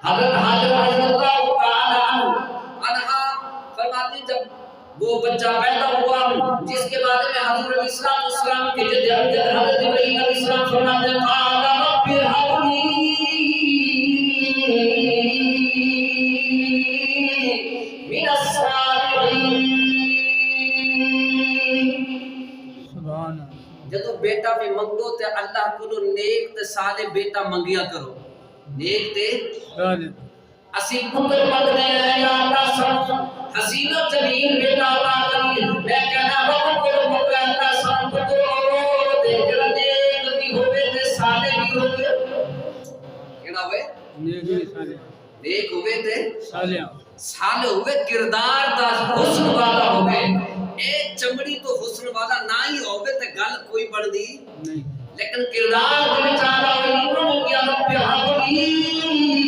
حضرت حاجر رضی اللہ تعالی عنہا فرماتی جب وہ بچہ پیدا ہوا جس کے بارے میں حضور علیہ السلام کے جد حضرت ابراہیم علیہ السلام فرماتے ہیں قال رب هب لي من الصالحين سبحان اللہ جدو بیٹا بھی منگو تے اللہ کو نیک تے صالح بیٹا منگیا کرو نیک تے صالح اسی پتر منگنے ہیں یا اللہ سب حسین و جمیل بیٹا عطا کری میں کہنا رب کو منگا اللہ سب پتر تے جڑا نیک بھی ہوے تے صالح بھی ہوے کیڑا ہوے نیک بھی صالح نیک ہوے تے صالح صالح ہوے کردار دا حسن والا ہوے اے چمڑی تو حسن والا نہ ہی ہوے تے گل کوئی بڑھدی نہیں لیکن کردار دے وچ آ رہا ہوے یا رب حبلی